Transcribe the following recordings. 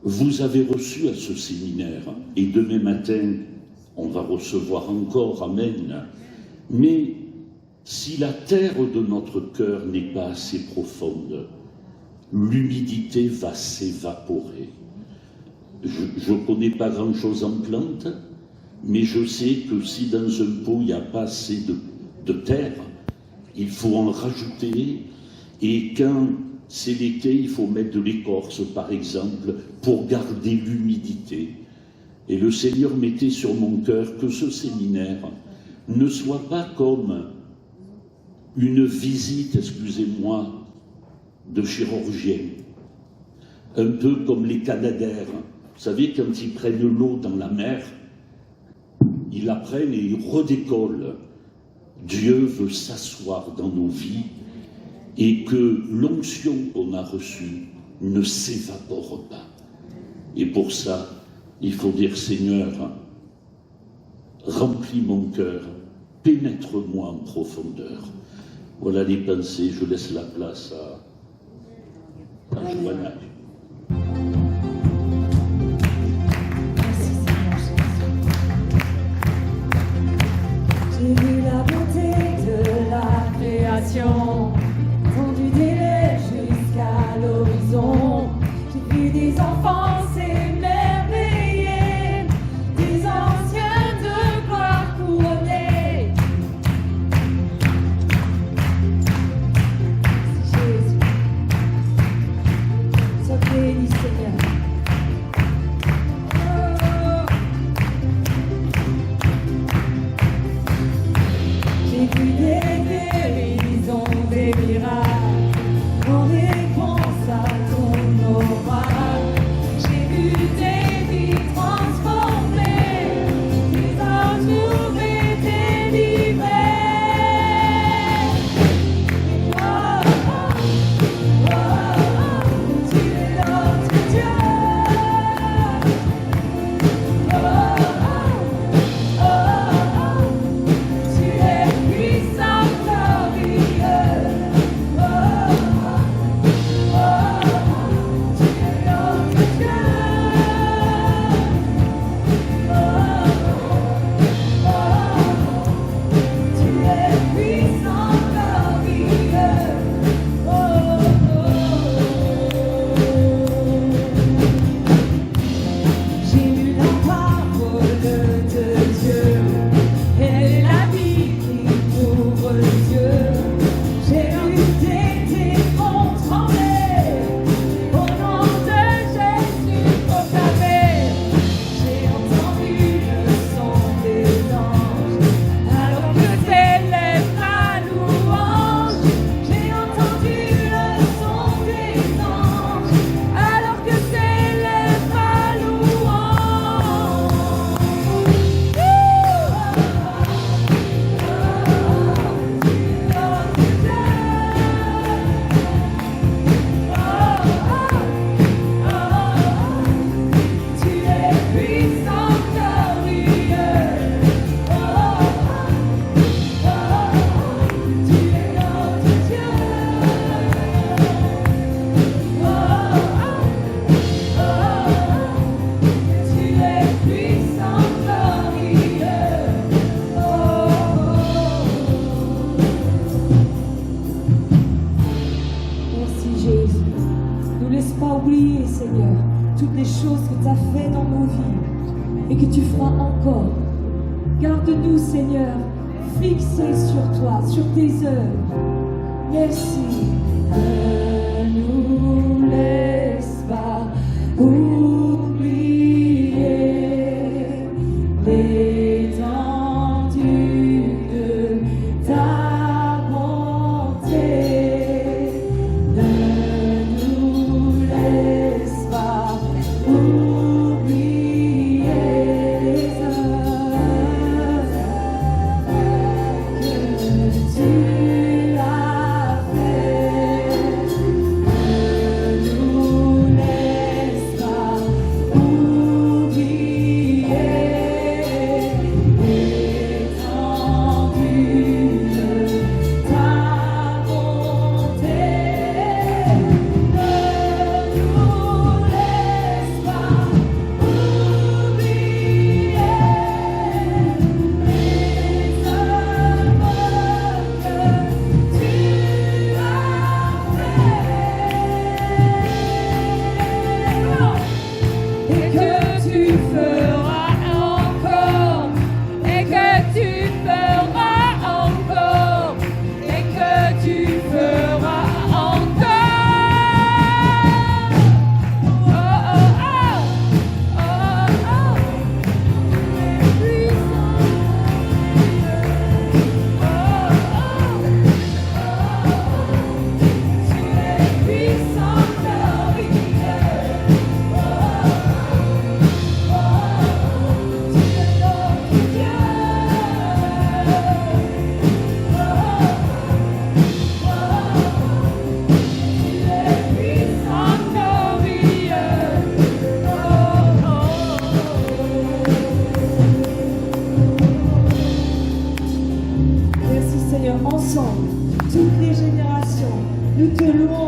vous avez reçu à ce séminaire, et demain matin, on va recevoir encore, amen. Mais si la terre de notre cœur n'est pas assez profonde, l'humidité va s'évaporer. Je ne connais pas grand-chose en plantes, mais je sais que si dans un pot il n'y a pas assez de terre, il faut en rajouter, et quand c'est l'été, il faut mettre de l'écorce, par exemple, pour garder l'humidité. Et le Seigneur mettait sur mon cœur que ce séminaire ne soit pas comme une visite, excusez-moi, de chirurgien, un peu comme les Canadaires. Vous savez, quand ils prennent l'eau dans la mer, ils la prennent et ils redécollent. Dieu veut s'asseoir dans nos vies et que l'onction qu'on a reçue ne s'évapore pas. Et pour ça, il faut dire, Seigneur, remplis mon cœur, pénètre-moi en profondeur. Voilà les pensées, je laisse la place à Johanna. J'ai vu la beauté de la création, du délai jusqu'à l'horizon. J'ai vu des enfants s'émerveiller, des anciens de gloire couronnés. Jésus, sois béni, Seigneur. J'ai vu des guérisons, des miracles, en réponse à ton oracle. J'ai vu des vies transformées, des âmes trouvées, délivrées. Oh, oh, oh, tu es notre Dieu. Oh, oh, oh, tu es puissant, glorieux. Oh, oh, oh, tu es notre Dieu. Oh, oh, tu es puissant, glorieux. Oh, j'ai lu la parole de Dieu, elle est la vie qui ouvre les yeux. J'ai vu des démons trembler, au nom de Jésus proclamé. J'ai entendu le son des anges, alors que s'élève la louange. J'ai entendu le son des anges, alors que s'élève la louange. Tu es puissant, glorieux. Oh, tu es notre Dieu. Tu es puissant, glorieux. Merci Jésus. Ne laisse pas oublier, Seigneur, toutes les choses que tu as fait dans nos vies et que tu feras encore. Garde-nous, Seigneur, fixés sur toi, sur tes œuvres. Merci. Ne nous laisse pas oublier l'étendue de ta bonté. Ne nous laisse pas oublier les œuvres que tu as faites.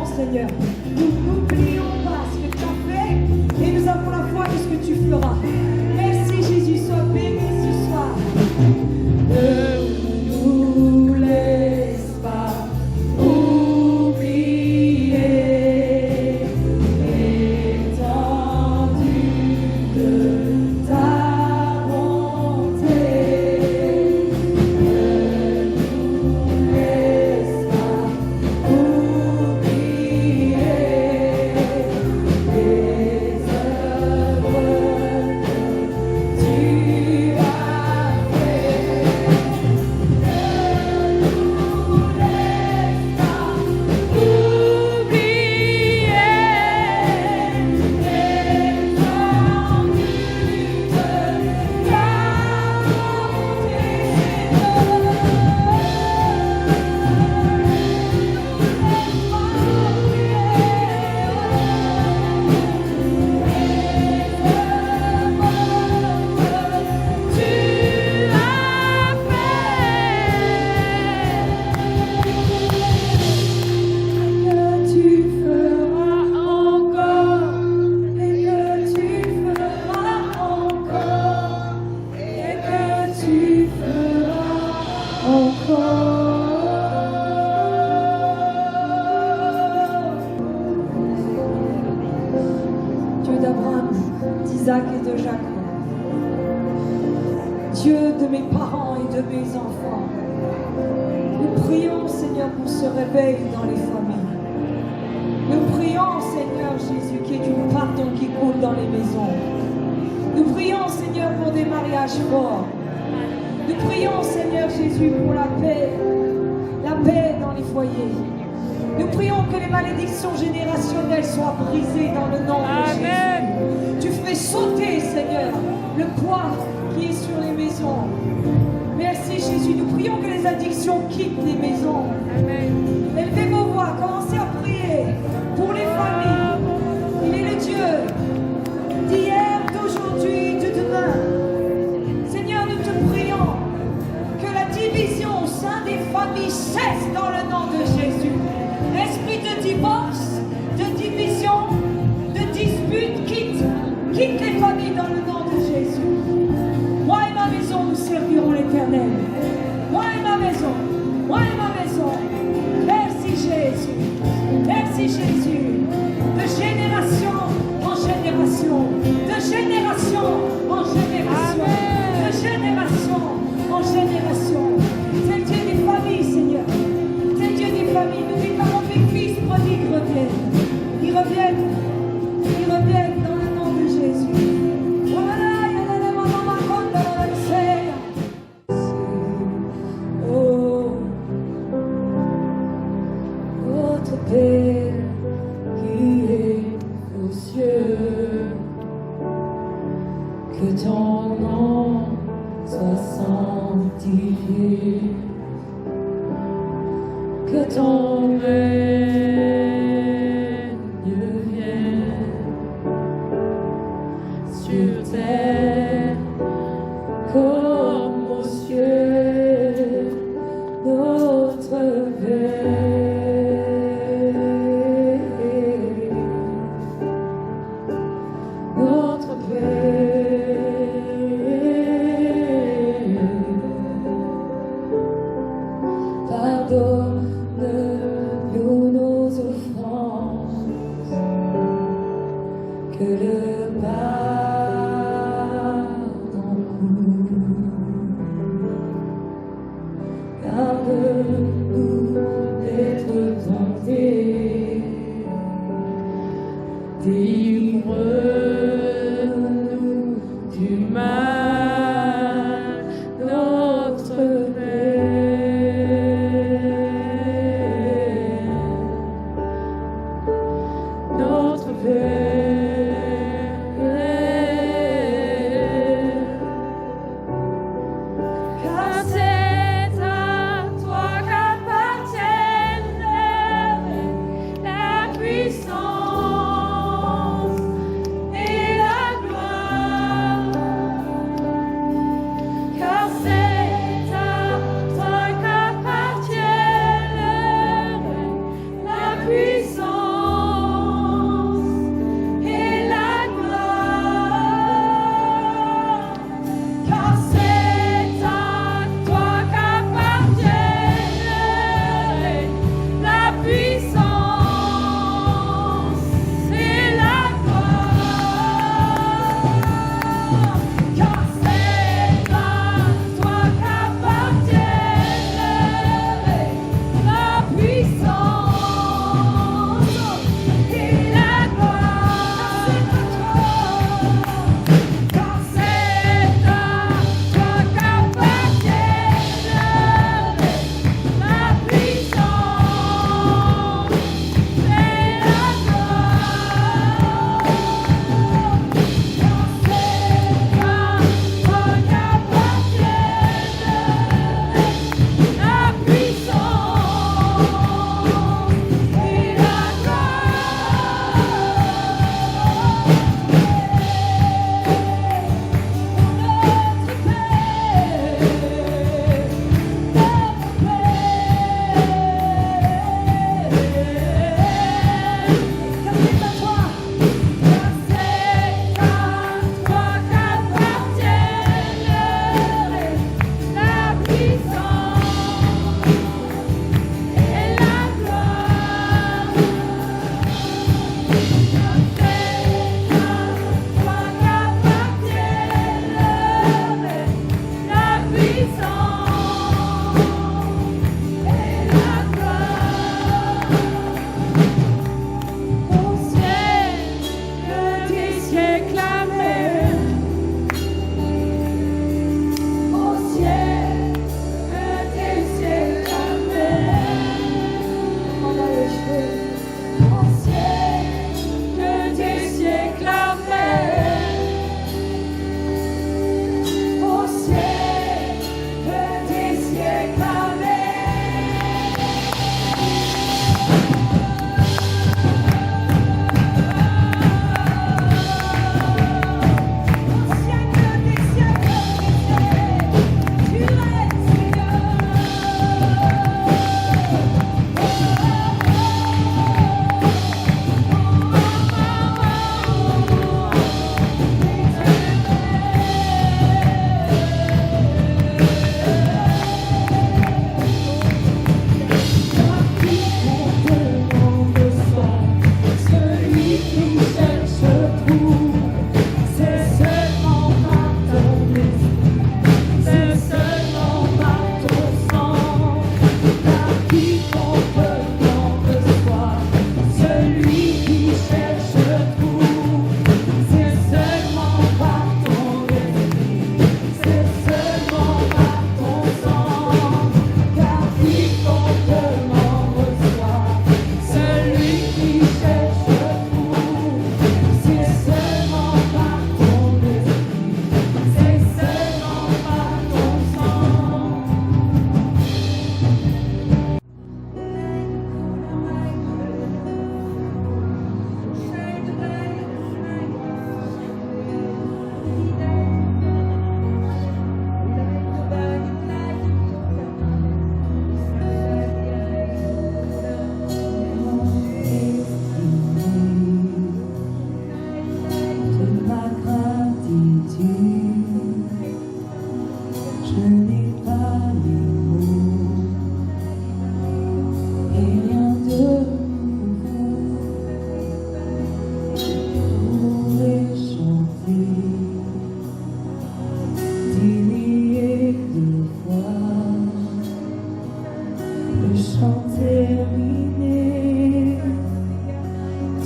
t'adorons, Seigneur. Nous n'oublions pas ce que tu as fait et nous avons la foi de ce que tu feras. Merci Jésus, sois béni ce soir. Ne nous laisse pas oublier l'étendue de ta bonté. Ne nous laisse pas oublier les œuvres que tu as faites. Ne nous laisse pas oublier l'étendue de que tu feras encore, et que tu feras encore, et que tu feras encore. Dieu d'Abraham, d'Isaac et de Jacob, Dieu de mes parents et de mes enfants, nous prions, Seigneur, pour ce réveil dans les familles. Nous prions, Seigneur Jésus, qu'il y ait du pardon qui coule dans les maisons. Nous prions, Seigneur, pour des mariages forts. Nous prions, Seigneur Jésus, pour la paix dans les foyers. Nous prions que les malédictions générationnelles soient brisées dans le nom de Jésus. Tu fais sauter, Seigneur, le poids qui est sur les maisons. Merci Jésus. Nous prions que les addictions quittent les maisons. Élevez vos voix, commencez à prier pour les familles. Il est le Dieu d'hier, d'aujourd'hui, de demain. Seigneur, nous te prions que la division au sein des familles cesse dans le nom de Jésus. Esprit de divorce, de division, de dispute, quitte les familles dans le nom de Jésus. Moi et ma maison, nous servirons l'Éternel. Moi et ma maison, moi et ma maison. Merci Jésus. Merci Jésus. De génération en génération. De génération en génération. De génération en génération. C'est le Dieu des familles, Seigneur. C'est le Dieu des familles. Nous déclarons que les fils prodigues reviennent. Ils reviennent. Ils reviennent dans le nom de Jésus. Oh, votre Père qui est aux cieux, que ton nom soit sanctifié, que ton règne vienne sur terre comme aux cieux, notre Père. Notre Père, pardonne-nous nos offenses, que le pardon coule. Garde-nous d'être tentés, délivre-nous du mal, notre Père. Notre Père, car c'est à toi qu'appartiennent la puissance et la gloire. Car c'est à toi qu'appartiennent la puissance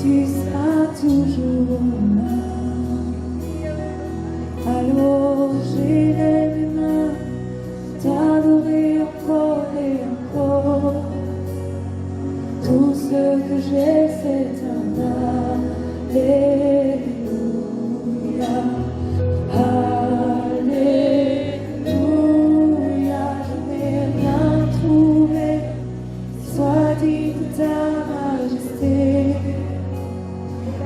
tu seras toujours là. Alors j'irai mes mains t'adorer encore et encore. Tout ce que j'ai, c'est un Alléluia. Alléluia, je n'ai rien trouvé qui soit digne de ta majesté.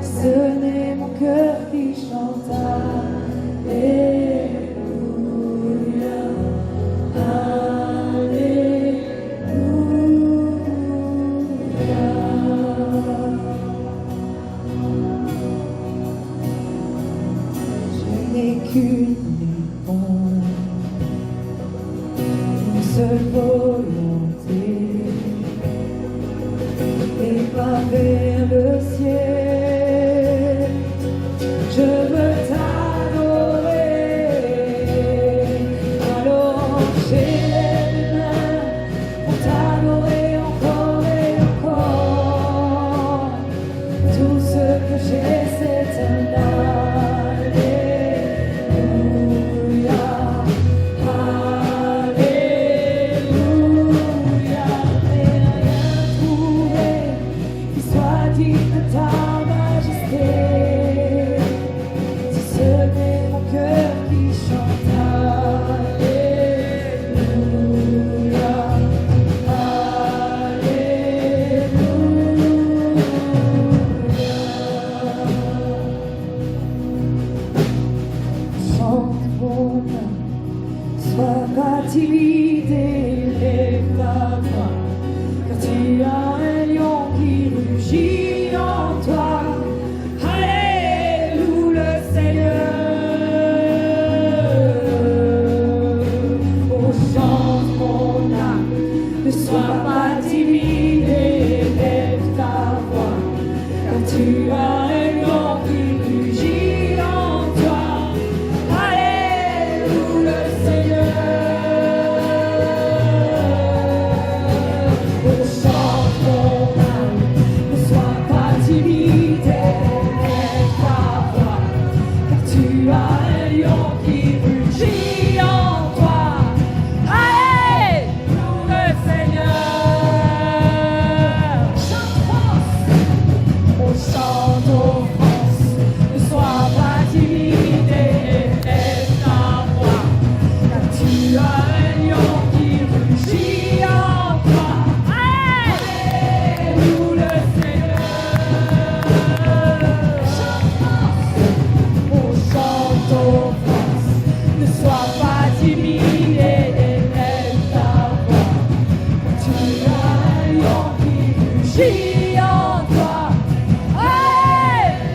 Ce n'est mon cœur qui chante Alléluia. Je n'ai qu'une réponse, une seule volonté, et pas vers le ciel. Je veux t'adorer, alors j'élève les mains pour t'adorer encore et encore. Tout ce que j'ai, c'est un Alléluia. Alléluia, je n'ai rien trouvé qui soit digne de ta majesté. Si ce n'est mon cœur qui chante Alléluia. Alléluia. Chante mon âme, sois pas timide et lève ta voix, car tu as un lion qui rugit en toi. Alléluia, le Seigneur. Oh, chante mon âme, ne sois pas timide et lève ta voix, car tu as un lion qui rugit en toi. Alléluia, le Seigneur. Oh, chante mon âme, ne sois pas timide et lève ta voix, car tu as un lion qui rugit en toi. Alléluia, le Seigneur. Chante France, oh chante aux France, ne sois pas timide et lève ta voix, car tu as un lion qui rugit en toi. Alléluia, le Seigneur. Chante France, oh chante aux France, ne sois pas timide et lève ta voix, car tu as un lion qui rugit en toi. Alléluia.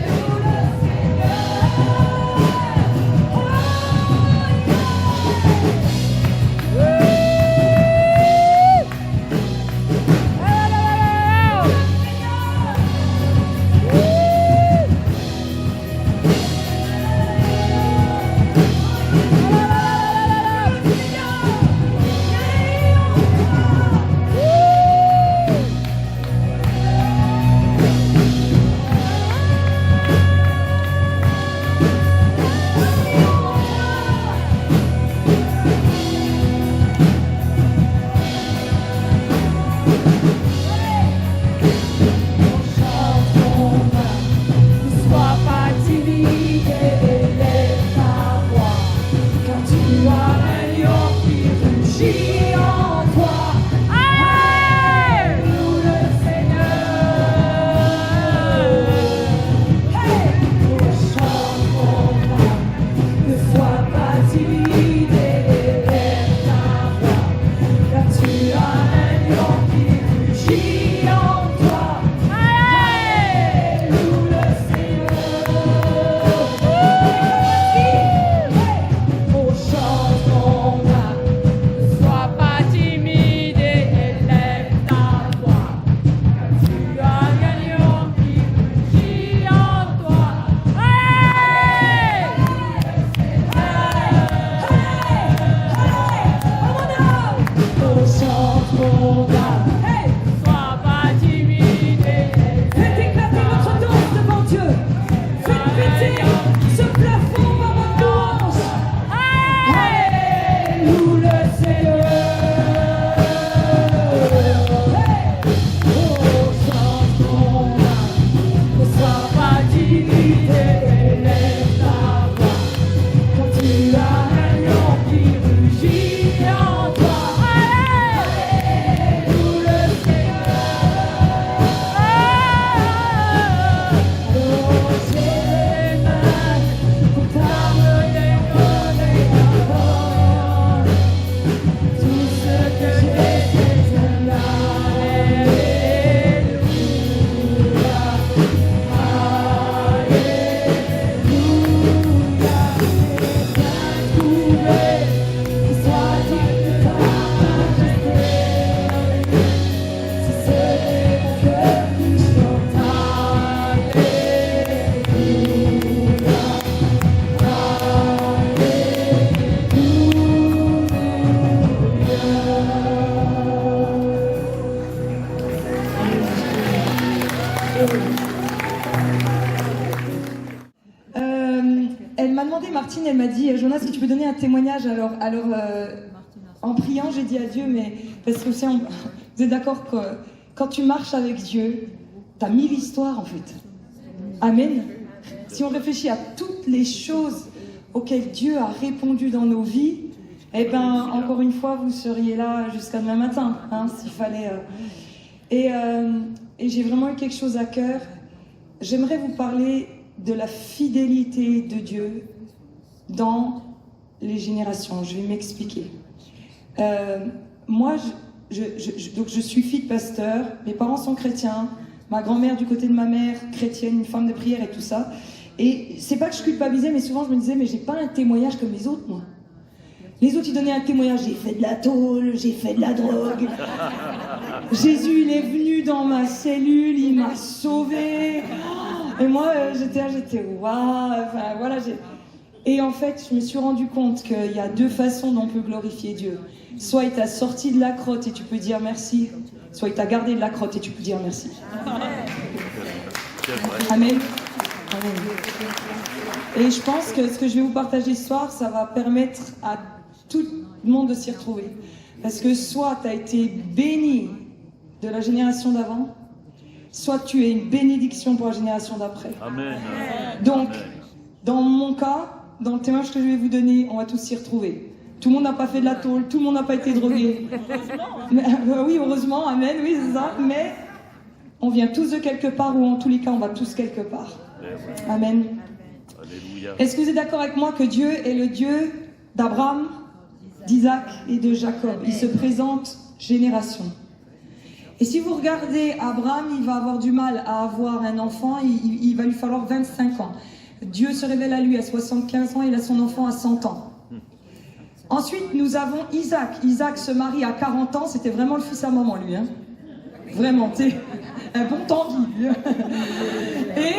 m'a demandé, Martine, elle m'a dit, Jonas, si tu peux donner un témoignage. Alors en priant, j'ai dit à Dieu, mais parce que vous êtes d'accord que quand tu marches avec Dieu, t'as 1000 histoires en fait. Amen. Si on réfléchit à toutes les choses auxquelles Dieu a répondu dans nos vies, eh ben, encore une fois, vous seriez là jusqu'à demain matin, hein, s'il fallait. Et j'ai vraiment eu quelque chose à cœur. J'aimerais vous parler de la fidélité de Dieu dans les générations. Je vais m'expliquer. Moi, donc je suis fille de pasteur, mes parents sont chrétiens, ma grand-mère du côté de ma mère, chrétienne, une femme de prière et tout ça. Et c'est pas que je culpabilisais, mais souvent je me disais, mais j'ai pas un témoignage comme les autres, moi. Les autres, ils donnaient un témoignage, j'ai fait de la tôle, j'ai fait de la drogue. Jésus, il est venu dans ma cellule, il m'a sauvé. Et moi, j'étais waouh, enfin voilà. Et en fait, je me suis rendu compte qu'il y a deux façons dont on peut glorifier Dieu. Soit il t'a sorti de la crotte et tu peux dire merci, soit il t'a gardé de la crotte et tu peux dire merci. Amen. Amen. Et je pense que ce que je vais vous partager ce soir, ça va permettre à tout le monde de s'y retrouver. Parce que soit tu as été béni de la génération d'avant, soit tu es une bénédiction pour la génération d'après. Amen. Donc, dans mon cas, dans le témoignage que je vais vous donner, on va tous s'y retrouver. Tout le monde n'a pas fait de la tôle, tout le monde n'a pas été drogué. Mais, oui, heureusement, amen, oui, c'est ça. Mais on vient tous de quelque part, ou en tous les cas, on va tous quelque part. Amen. Alléluia. Est-ce que vous êtes d'accord avec moi que Dieu est le Dieu d'Abraham, d'Isaac et de Jacob? Il se présente génération. Et si vous regardez Abraham, il va avoir du mal à avoir un enfant, il va lui falloir 25 ans. Dieu se révèle à lui à 75 ans, il a son enfant à 100 ans. Ensuite, nous avons Isaac. Isaac se marie à 40 ans, c'était vraiment le fils à maman, lui. Hein. Vraiment, tu sais, un bon temps vie. Et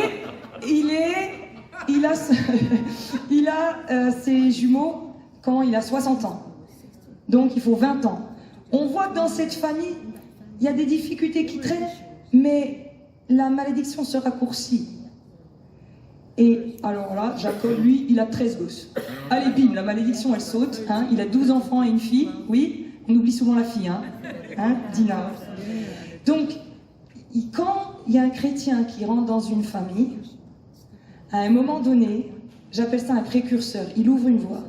il a ses jumeaux quand il a 60 ans. Donc, il faut 20 ans. On voit que dans cette famille, il y a des difficultés qui traînent, mais la malédiction se raccourcit. Et alors là, Jacob, lui, il a 13 gosses. Allez, bim, la malédiction, elle saute. Hein, il a 12 enfants et une fille. Oui, on oublie souvent la fille, hein, Dina. Donc, quand il y a un chrétien qui rentre dans une famille, à un moment donné, j'appelle ça un précurseur. Il ouvre une voie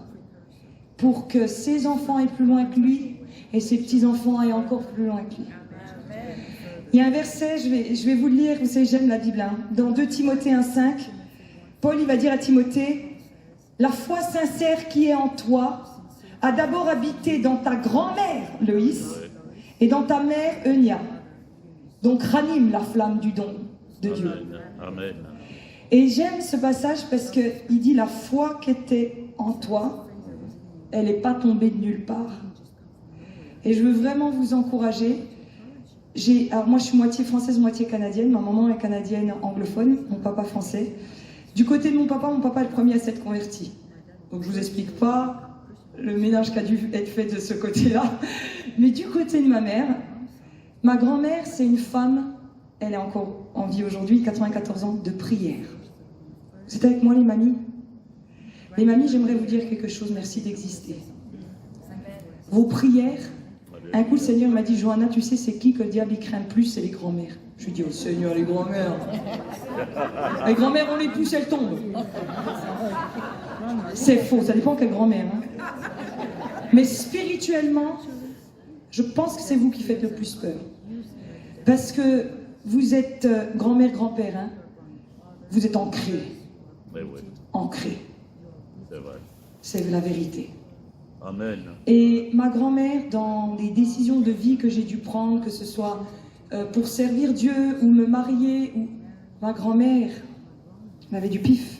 pour que ses enfants aillent plus loin que lui et ses petits-enfants aillent encore plus loin que lui. Il y a un verset, je vais vous le lire, vous savez, j'aime la Bible. Hein, dans 2 Timothée 1,5, Paul, il va dire à Timothée, « La foi sincère qui est en toi a d'abord habité dans ta grand-mère, Loïs, et dans ta mère, Eunia. Donc ranime la flamme du don de Dieu. » Amen. Et j'aime ce passage parce qu'il dit, « La foi qui était en toi, elle n'est pas tombée de nulle part. » Et je veux vraiment vous encourager. Alors moi, je suis moitié française, moitié canadienne. Ma maman est canadienne anglophone, mon papa français. Du côté de mon papa est le premier à s'être converti. Donc je vous explique pas le ménage qui a dû être fait de ce côté-là. Mais du côté de ma mère, ma grand-mère, c'est une femme, elle est encore en vie aujourd'hui, 94 ans, de prière. Vous êtes avec moi les mamies? Les mamies, j'aimerais vous dire quelque chose, merci d'exister. Vos prières, un coup le Seigneur m'a dit, Johanna, tu sais c'est qui que le diable il craint le plus? C'est les grand-mères. Je lui dis, oh Seigneur, les grand-mères. Les grand-mères, on les pousse, elles tombent. C'est faux, ça dépend quelle grand-mère. Hein. Mais spirituellement, je pense que c'est vous qui faites le plus peur. Parce que vous êtes grand-mère, grand-père. Hein. Vous êtes ancrés. Mais oui, Ancrés. c'est vrai. C'est la vérité. Amen. Et ma grand-mère, dans les décisions de vie que j'ai dû prendre, que ce soit pour servir Dieu ou me marier, ma grand-mère, elle avait du pif.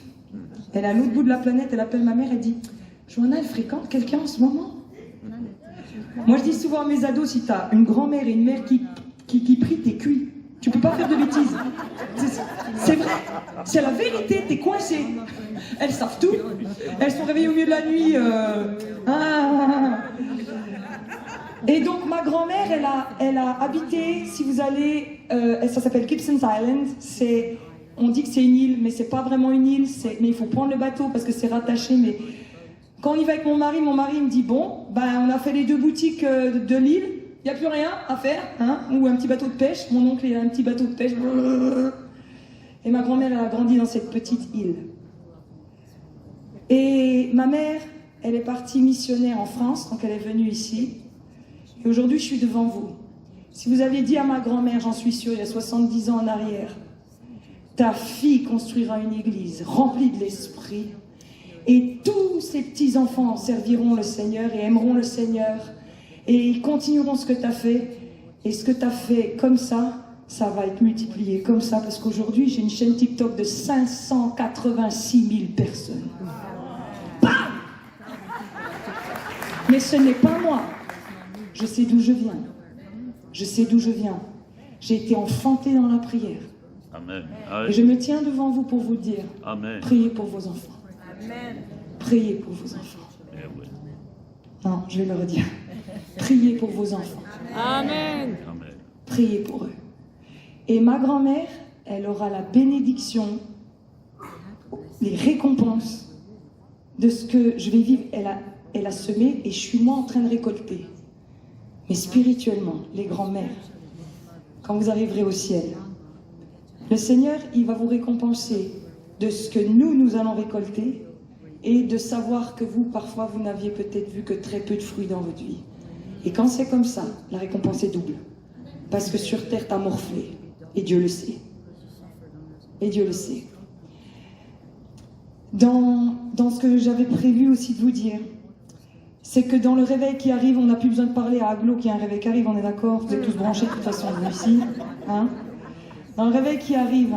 Elle est à l'autre bout de la planète, elle appelle ma mère, elle dit « Johanna, elle fréquente quelqu'un en ce moment ?» Moi, je dis souvent à mes ados, si tu as une grand-mère et une mère qui prient, t'es cuit. Tu peux pas faire de bêtises. C'est vrai. C'est la vérité, t'es coincé. Elles savent tout. Elles sont réveillées au milieu de la nuit. Et donc, ma grand-mère, elle a habité, si vous allez, ça s'appelle Gibson's Island. on dit que c'est une île, mais c'est pas vraiment une île, mais il faut prendre le bateau parce que c'est rattaché. Mais quand on y va avec mon mari il me dit, bon, ben, on a fait les 2 boutiques de l'île, il n'y a plus rien à faire, hein, ou un petit bateau de pêche. Mon oncle, il a un petit bateau de pêche. Et ma grand-mère, elle a grandi dans cette petite île. Et ma mère, elle est partie missionnaire en France, donc elle est venue ici. Et aujourd'hui, je suis devant vous. Si vous aviez dit à ma grand-mère, j'en suis sûre, il y a 70 ans en arrière, ta fille construira une église remplie de l'esprit, et tous ces petits-enfants serviront le Seigneur et aimeront le Seigneur, et ils continueront ce que tu as fait, et ce que tu as fait comme ça va être multiplié comme ça, parce qu'aujourd'hui, j'ai une chaîne TikTok de 586 000 personnes. Bam! Mais ce n'est pas moi. Je sais d'où je viens. Je sais d'où je viens. J'ai été enfantée dans la prière. Amen. Et je me tiens devant vous pour vous dire, Amen. Priez pour vos enfants. Amen. Priez pour vos enfants. Eh ouais. Non, je vais le redire. Priez pour vos enfants. Amen. Amen. Priez pour eux. Et ma grand-mère, elle aura la bénédiction, les récompenses de ce que je vais vivre. Elle a semé et je suis moi en train de récolter. Mais spirituellement, les grands-mères, quand vous arriverez au ciel, le Seigneur, il va vous récompenser de ce que nous allons récolter et de savoir que vous, parfois, vous n'aviez peut-être vu que très peu de fruits dans votre vie. Et quand c'est comme ça, la récompense est double. Parce que sur terre, t'as morflé. Et Dieu le sait. Et Dieu le sait. Dans ce que j'avais prévu aussi de vous dire, c'est que dans le réveil qui arrive, on n'a plus besoin de parler à Aglo qu'il y a un réveil qui arrive, on est d'accord? Vous êtes tous branchés de toute façon, vous ici. Hein? Dans le réveil qui arrive,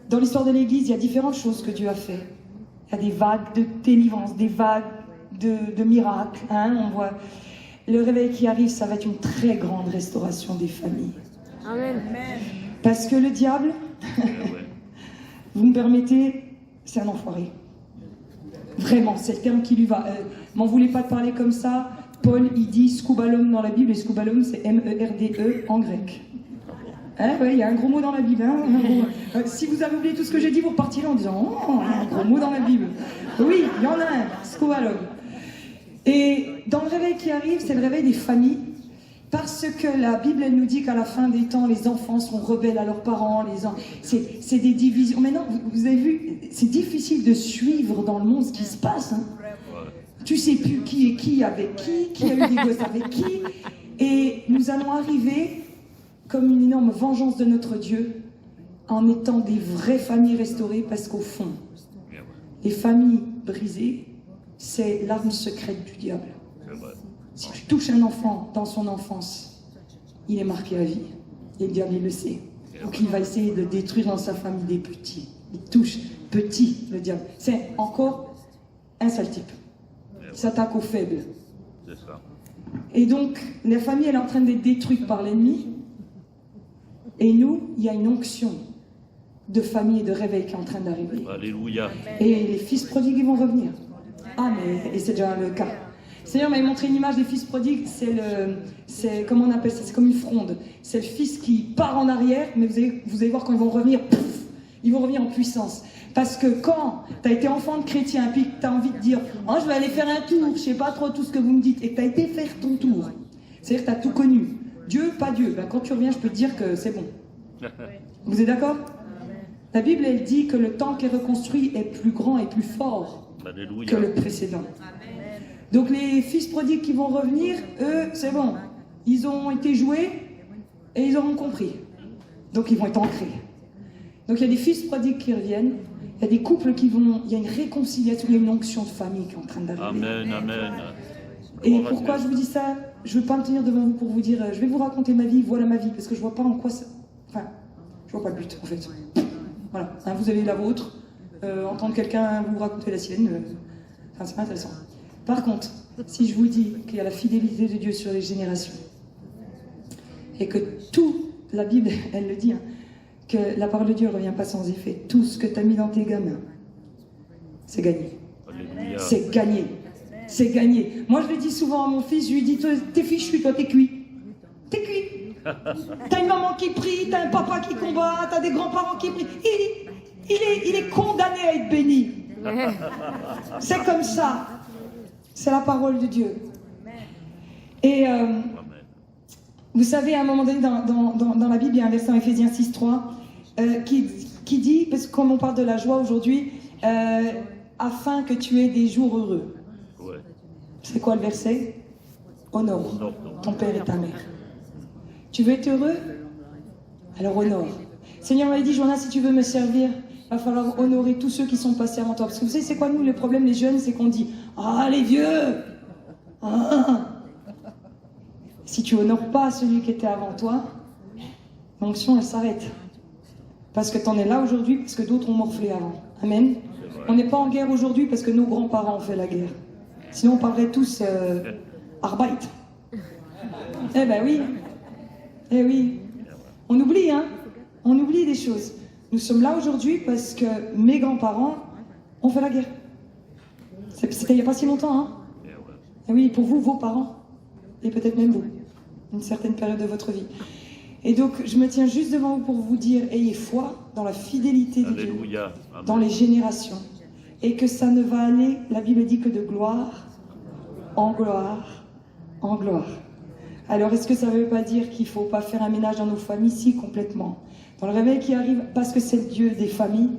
dans l'histoire de l'Église, il y a différentes choses que Dieu a fait. Il y a des vagues de délivrance, des vagues de miracles. Hein? On voit le réveil qui arrive, ça va être une très grande restauration des familles. Amen. Parce que le diable, vous me permettez, c'est un enfoiré. Vraiment, c'est le terme qui lui va. M'en voulez pas de parler comme ça. Paul, il dit scubalom dans la Bible, et scubalom, c'est M-E-R-D-E en grec. Hein, ouais, il y a un gros mot dans la Bible. Hein, si vous avez oublié tout ce que j'ai dit, vous repartirez en disant « Oh, un gros mot dans la Bible ». Oui, il y en a un, scubalom. Et dans le réveil qui arrive, c'est le réveil des familles. Parce que la Bible, elle nous dit qu'à la fin des temps, les enfants sont rebelles à leurs parents. C'est des divisions. Maintenant, vous avez vu, c'est difficile de suivre dans le monde ce qui se passe. Hein. Tu sais plus qui est qui avec qui a eu des gosses avec qui. Et nous allons arriver comme une énorme vengeance de notre Dieu en étant des vraies familles restaurées, parce qu'au fond, les familles brisées, c'est l'arme secrète du diable. Si tu touches un enfant dans son enfance, il est marqué à vie. Et le diable, il le sait. Donc il va essayer de détruire dans sa famille des petits. Il touche petit, le diable. C'est encore un sale type. Il s'attaque aux faibles. Et donc, la famille, elle est en train d'être détruite par l'ennemi. Et nous, il y a une onction de famille et de réveil qui est en train d'arriver. Alléluia. Et les fils prodigues, ils vont revenir. Ah, mais c'est déjà le cas. Le Seigneur m'avait montré une image des fils prodigues, comment on appelle ça? C'est comme une fronde. C'est le fils qui part en arrière, mais vous allez voir quand ils vont revenir, pouf, ils vont revenir en puissance. Parce que quand tu as été enfant de chrétien, puis que tu as envie de dire « Oh, je vais aller faire un tour, je sais pas trop tout ce que vous me dites », et que tu as été faire ton tour, c'est-à-dire que tu as tout connu. Dieu, pas Dieu. Ben, quand tu reviens, je peux te dire que c'est bon. Vous êtes d'accord? La Bible, elle dit que le temps qui est reconstruit est plus grand et plus fort que le précédent. Donc les fils prodigues qui vont revenir, eux, c'est bon. Ils ont été joués et ils auront compris. Donc ils vont être ancrés. Donc il y a des fils prodigues qui reviennent, il y a des couples qui vont... Il y a une réconciliation, il y a une onction de famille qui est en train d'arriver. Amen, amen. Et pourquoi je vous dis ça? Je ne veux pas me tenir devant vous pour vous dire je vais vous raconter ma vie, voilà ma vie, parce que je ne vois pas en quoi ça... Enfin, je vois pas le but en fait. Voilà, hein, vous avez la vôtre, entendre quelqu'un vous raconter la sienne, enfin c'est pas intéressant. Par contre, si je vous dis qu'il y a la fidélité de Dieu sur les générations, et que tout, la Bible, elle le dit, hein, que la parole de Dieu ne revient pas sans effet, tout ce que tu as mis dans tes gamins, c'est gagné. Alléluia. C'est gagné. C'est gagné. Moi, je le dis souvent à mon fils, je lui dis, t'es fichu, toi, t'es cuit. T'es cuit. T'as une maman qui prie, t'as un papa qui combat, t'as des grands-parents qui prient. Il est condamné à être béni. C'est comme ça. C'est la parole de Dieu. Et vous savez, à un moment donné, dans la Bible, il y a un verset en Éphésiens 6,3 qui dit, parce que comme on parle de la joie aujourd'hui, afin que tu aies des jours heureux. Ouais. C'est quoi le verset? Honore ton père et ta mère. Tu veux être heureux? Alors honore. Seigneur m'avait dit, Jonas, si tu veux me servir, il va falloir honorer tous ceux qui sont passés avant toi. Parce que vous savez, c'est quoi nous, le problème, les jeunes, c'est qu'on dit, ah, les vieux, ah. Si tu honores pas celui qui était avant toi, l'onction, elle s'arrête. Parce que tu en es là aujourd'hui, parce que d'autres ont morflé avant. Amen. On n'est pas en guerre aujourd'hui parce que nos grands-parents ont fait la guerre. Sinon, on parlerait tous Arbeit. Eh ben oui. Eh oui. On oublie, hein. On oublie des choses. Nous sommes là aujourd'hui parce que mes grands-parents ont fait la guerre. C'était il n'y a pas si longtemps, hein. Et oui, pour vous, vos parents. Et peut-être même vous. Une certaine période de votre vie. Et donc, je me tiens juste devant vous pour vous dire, ayez foi dans la fidélité de Dieu, dans les générations. Et que ça ne va aller, la Bible dit que de gloire en gloire en gloire. Alors, est-ce que ça ne veut pas dire qu'il ne faut pas faire un ménage dans nos familles? Si, complètement. Dans le réveil qui arrive, parce que c'est le Dieu des familles,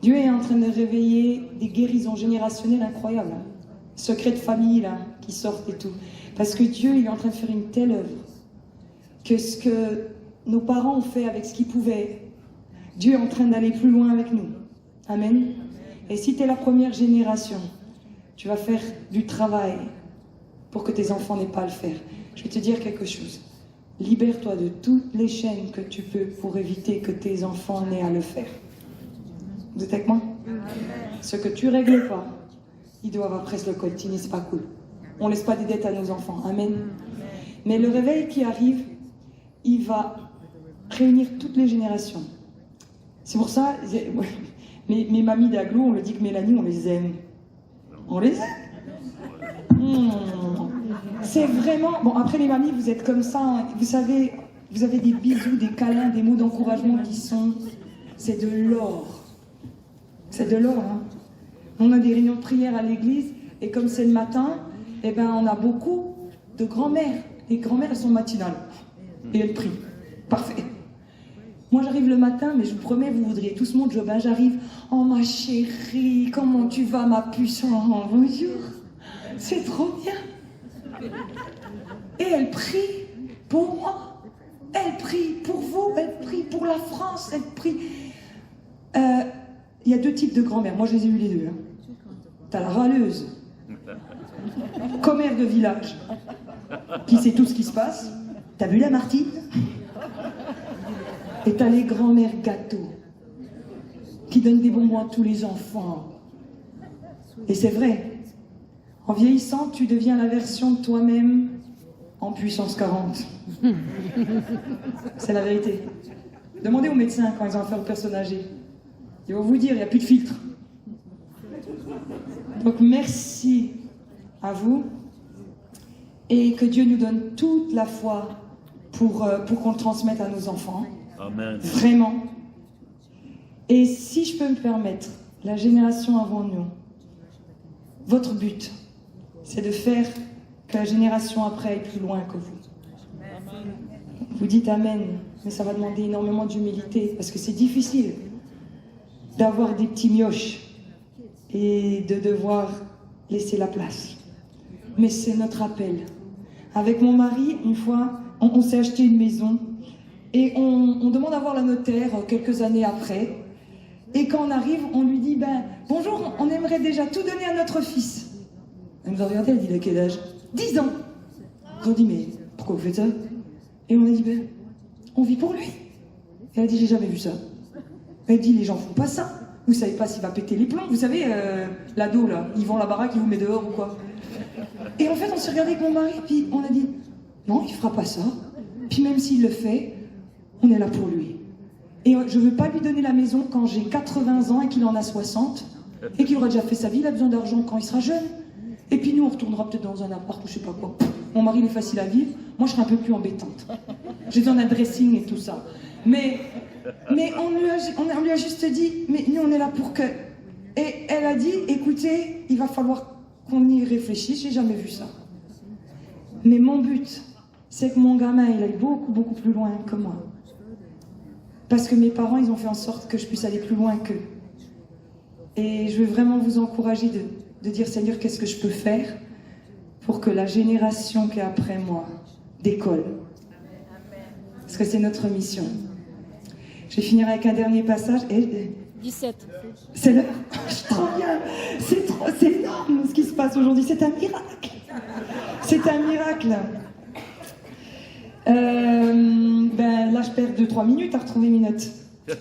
Dieu est en train de réveiller des guérisons générationnelles incroyables. Secrets de famille, là, qui sortent et tout. Parce que Dieu, il est en train de faire une telle œuvre que ce que nos parents ont fait avec ce qu'ils pouvaient, Dieu est en train d'aller plus loin avec nous. Amen. Et si tu es la première génération, tu vas faire du travail pour que tes enfants n'aient pas à le faire. Je vais te dire quelque chose. Libère-toi de toutes les chaînes que tu peux pour éviter que tes enfants n'aient à le faire. Vous êtes avec moi? Ce que tu règles pas, ils doivent après se le coltiner, c'est pas cool. On laisse pas des dettes à nos enfants. Amen. Mais le réveil qui arrive, il va réunir toutes les générations. C'est pour ça, mes mamies d'Aglou, on le dit que Mélanie, on les aime. On les aime. C'est vraiment... Bon, après les mamies, vous êtes comme ça, hein. Vous savez, vous avez des bisous, des câlins, des mots d'encouragement qui sont... C'est de l'or. C'est de l'or, hein. On a des réunions de prière à l'église, et comme c'est le matin, eh ben, on a beaucoup de grand-mères. Les grand-mères, elles sont matinales. Et elles prient. Parfait. Moi, j'arrive le matin, mais je vous promets, vous voudriez tous mon job. Hein. J'arrive, oh ma chérie, comment tu vas, ma puce? Oh, bonjour. C'est trop bien. Et elle prie pour moi. Elle prie pour vous. Elle prie pour la France. Elle prie. Il y a deux types de grand-mères. Moi, je les ai eu les deux. Hein. T'as la râleuse, commère de village, qui sait tout ce qui se passe. T'as vu la Martine? Et t'as les grand-mères gâteaux, qui donnent des bonbons à tous les enfants. Et c'est vrai, en vieillissant, tu deviens la version de toi-même en puissance 40. C'est la vérité. Demandez aux médecins quand ils ont affaire aux personnes âgées. Ils vont vous dire, il n'y a plus de filtre. Donc merci à vous. Et que Dieu nous donne toute la foi pour qu'on le transmette à nos enfants. Amen. Vraiment. Et si je peux me permettre, la génération avant nous, votre but, c'est de faire que la génération après aille plus loin que vous. Vous dites Amen, mais ça va demander énormément d'humilité, parce que c'est difficile d'avoir des petits mioches et de devoir laisser la place. Mais c'est notre appel. Avec mon mari, une fois, on s'est acheté une maison et on demande à voir la notaire quelques années après. Et quand on arrive, on lui dit, bonjour, on aimerait déjà tout donner à notre fils. Elle nous a regardé, elle dit, il a quel âge? 10 ans. On dit, mais pourquoi vous faites ça? Et on a dit, on vit pour lui. Et elle a dit, j'ai jamais vu ça. Elle dit, les gens font pas ça. Vous savez pas s'il va péter les plombs. Vous savez, l'ado, là, il vend la baraque, il vous met dehors ou quoi. Et en fait, on s'est regardé avec mon mari, puis on a dit, non, il fera pas ça. Puis même s'il le fait, on est là pour lui. Et je veux pas lui donner la maison quand j'ai 80 ans et qu'il en a 60, et qu'il aura déjà fait sa vie, il a besoin d'argent quand il sera jeune. Et puis nous, on retournera peut-être dans un appart ou je sais pas quoi. Mon mari, il est facile à vivre, moi je serai un peu plus embêtante. J'ai besoin d'un dressing et tout ça. Mais on lui a juste dit, mais nous on est là pour que... Et elle a dit, écoutez, il va falloir qu'on y réfléchisse, j'ai jamais vu ça. Mais mon but, c'est que mon gamin, il aille beaucoup, beaucoup plus loin que moi. Parce que mes parents, ils ont fait en sorte que je puisse aller plus loin qu'eux. Et je veux vraiment vous encourager de dire, Seigneur, qu'est-ce que je peux faire pour que la génération qui est après moi décolle. Parce que c'est notre mission. Je vais finir avec un dernier passage. 17. C'est l'heure. Je suis trop bien. C'est énorme ce qui se passe aujourd'hui. C'est un miracle. C'est un miracle. Là, je perds 2-3 minutes à retrouver mes notes.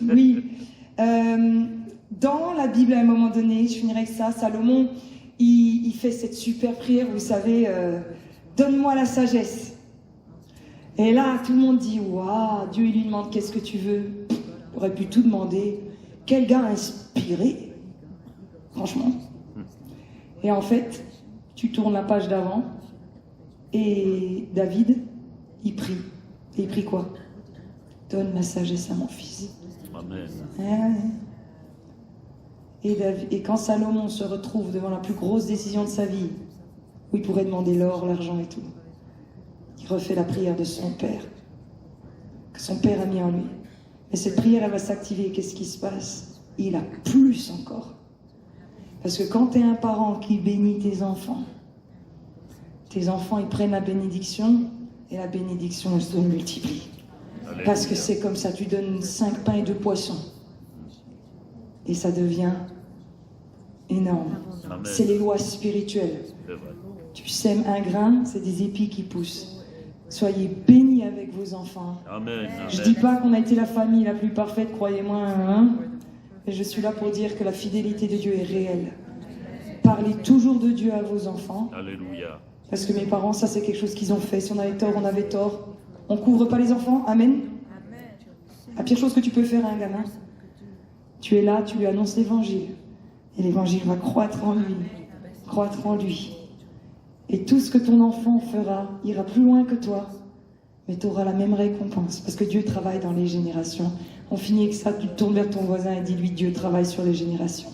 Oui. Dans la Bible, à un moment donné, je finirai avec ça, Salomon, il fait cette super prière, vous savez, donne-moi la sagesse. Et là, tout le monde dit, waouh, Dieu, il lui demande, qu'est-ce que tu veux? Il aurait pu tout demander. Quel gars inspiré, franchement. Et en fait, tu tournes la page d'avant, et David, il prie. Et il prie quoi? Donne la sagesse à mon fils. Amen. Et quand Salomon se retrouve devant la plus grosse décision de sa vie, où il pourrait demander l'or, l'argent et tout, il refait la prière de son père, que son père a mis en lui. Et cette prière, elle va s'activer. Qu'est-ce qui se passe? Il a plus encore. Parce que quand tu es un parent qui bénit tes enfants, ils prennent la bénédiction, et la bénédiction, elle se multiplie. Alléluia. Parce que c'est comme ça, tu donnes 5 pains et 2 poissons. Et ça devient énorme. Amen. C'est les lois spirituelles. C'est vrai. Tu sèmes un grain, c'est des épis qui poussent. Soyez bénis avec vos enfants. Amen. Je dis pas qu'on a été la famille la plus parfaite, croyez-moi, hein. Mais je suis là pour dire que la fidélité de Dieu est réelle. Parlez toujours de Dieu à vos enfants. Alléluia. Parce que mes parents, ça c'est quelque chose qu'ils ont fait. Si on avait tort, on avait tort. On couvre pas les enfants. Amen. La pire chose que tu peux faire à un gamin, tu es là, tu lui annonces l'évangile. Et l'évangile va croître en lui. Croître en lui. Et tout ce que ton enfant fera ira plus loin que toi. Mais tu auras la même récompense. Parce que Dieu travaille dans les générations. On finit avec ça, tu te tournes vers ton voisin et dis-lui, Dieu travaille sur les générations.